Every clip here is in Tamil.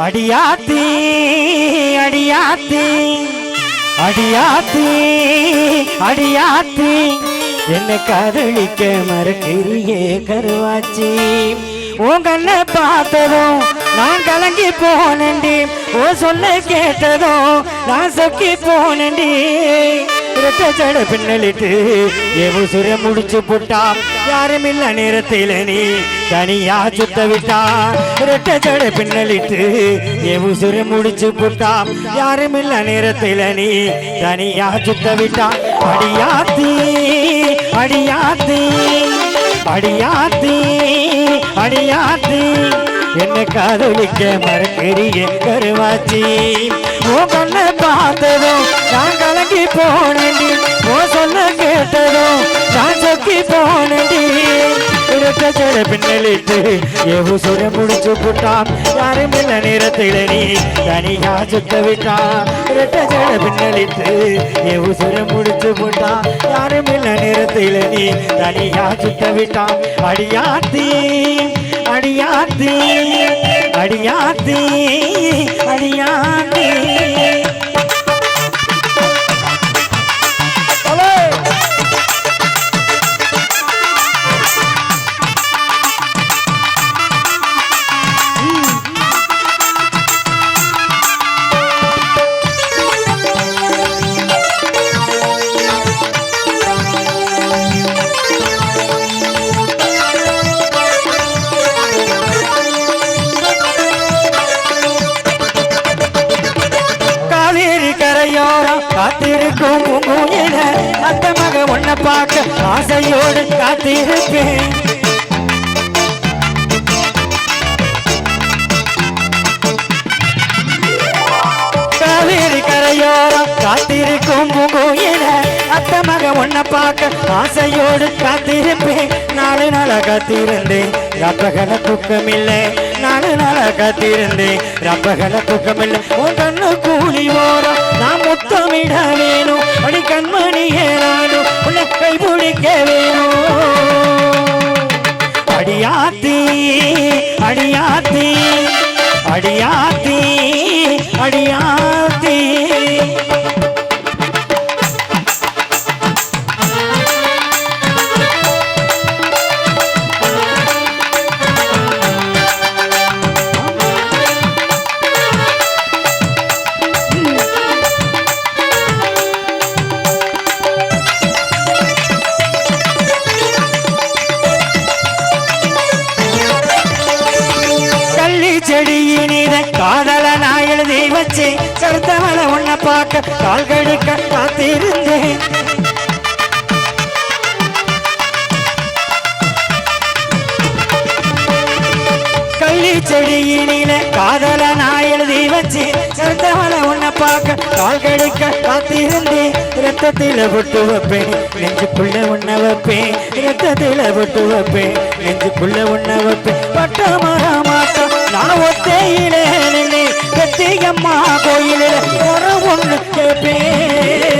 அடியாத்தி அடியாத்தி அடியாத்தி அடியாத்தி என்ன காதலிக்க மறக்கிறியே கருவாச்சி உங்கண்ண பார்த்ததும் நான் கலங்கி போனண்டி ஓ சொல்ல கேட்டதும் நான் சொக்கி போனண்டி ஜட பின்னலிட்டு எவு சுர முடிச்சு போட்டான் யாரும் இல்ல நேரத்தில் நீ தனியா சுத்த விட்டான் ரெட்ட ஜட பின்னலிட்டு எவு சுர முடிச்சு போட்டான் யாரும் இல்ல நேரத்தில் நீ தனியா சுத்த விட்டான் அடியாத்தி அடியாத்தி அடியாத்தி அடியாத்தி என்ன காதலிக்க மறக்கிறிய கருவாச்சி ஓ கண்ண பார்த்ததும் நான் கலங்கி போனடி ஓ சொல்ல கேட்டதும் நான் சொக்கி போனடி ஜட பின்னலிட்டு எவு சுர முடிச்சு போட்டான் யாரும் இல்ல நேரத்தில் நீ தனியா சுத்த விட்டான் ரெட்ட ஜட பின்னலிட்டு எவு சுர முடிச்சு போட்டான் யாரும் இல்ல நேரத்தில் நீ தனியா சுத்த விட்டான் அடியாத்தி அடியாத்தி அடியாத்தி அடியாத்தி காத்திருக்கும் பூங்குயில அந்த மக உன்னை பார்க்க ஆசையோடு காத்திருப்பேன் காவேரி கரையோரம் காத்திருக்கும் பூங்குயில அந்த மக உன்னை பார்க்க ஆசையோடு காத்திருப்பேன் நாலு நாளா காத்திருந்தேன் ரப்பகல தூக்கமில்லை நாலு நாளா காத்திருந்தேன் ரப்பகல தூக்கமில்லை உன் கண்ணு கூலி ஓரம் நான் முத்தமிட வேணும் அடி கண்மணி ஏறானும் உன்னை கைபிடிக்க வேணும் அடியாத்தி அடியாத்தி அடியாத்தி அடியாத்தி செடியினித காதல நான் எழுதி வச்சு கருத்தவள உன்னை பார்க்க கால்கடுக்க காத்திருந்தேன் கள்ளி செடியினில காதல நான் எழுதி வச்சு கருத்தவள உன்னை பார்க்க கால்கடுக்க காத்திருந்தேன் ரத்தத்தில விட்டு வைப்பேன் நெஞ்சுக்குள்ள உன்னை வைப்பேன் ரத்தத்தில விட்டு வைப்பேன் நெஞ்சுக்குள்ள உன்னை வைப்பேன் பட்ட மரமாட்டம் நான் ஒத்தையிலே நின்று கத்தியம்மா கோயிலே ஒரு ஒன்று கேட்பேன்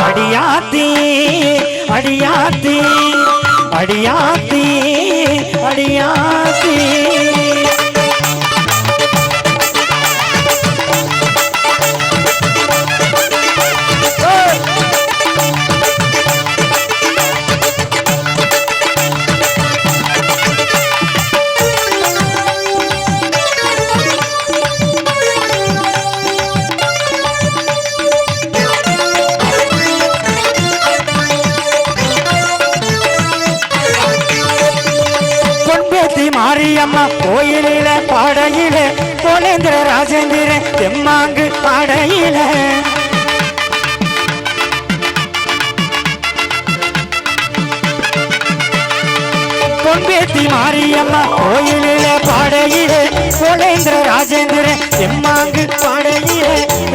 அடியாத்தி அடியாத்தி அடியாத்தி அடியாத்தி மாரியம்மா கோயிலில பாடையில கோலேந்திர ராஜேந்திர தெம்மாங்கு பாடையில பொன்பேத்தி மாரியம்மா கோயிலில பாடையில கோலேந்திர ராஜேந்திர தெம்மாங்கு பாடையில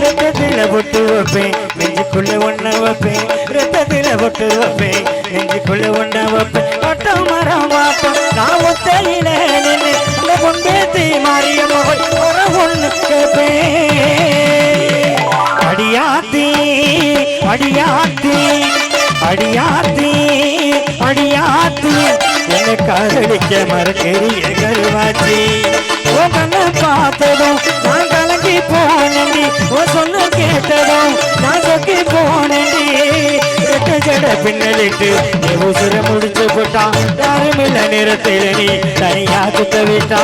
ரத்தத்தில பொட்டு வைப்பேன் நெஞ்சுக்குள்ள ஒன்ன வைப்பேன் ரத்தத்தில பொட்டு வைப்பேன் நெஞ்சுக்குள்ள ஒன்ன வைப்பேன் பட்டம் மரம் வாட்டம் நான் ஒத்தையில நின்று அந்த பொன்பேத்தி மாரியம்மா ஒரு ஒன்று கேட்பேன் அடியாத்தி அடியாத்தி அடியாத்தி அடியாத்தி என்னை காதலிக்க மறக்கறிய கருவாச்சி உன் கண்ணை பார்த்து போனண்டி ஓ சொன்ன கேட்டதும் நான் சொக்கி போனண்டி ரெட்ட ஜட பின்னலிட்டு நீ உசுர முடிச்சு போட்டா யாரும் இல்ல நேரத்தில் நீ தனியா குத்த விட்டா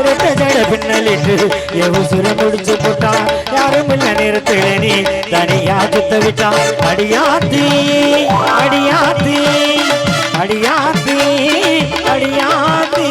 ரெட்ட ஜட பின்னலிட்டு நீ உசுர முடிச்சு போட்டா யாரும் இல்ல நேரத்தில் நீ தனியா குத்த விட்டா அடியாத்தி அடியாத்தி அடியாத்தி அடியாத்தி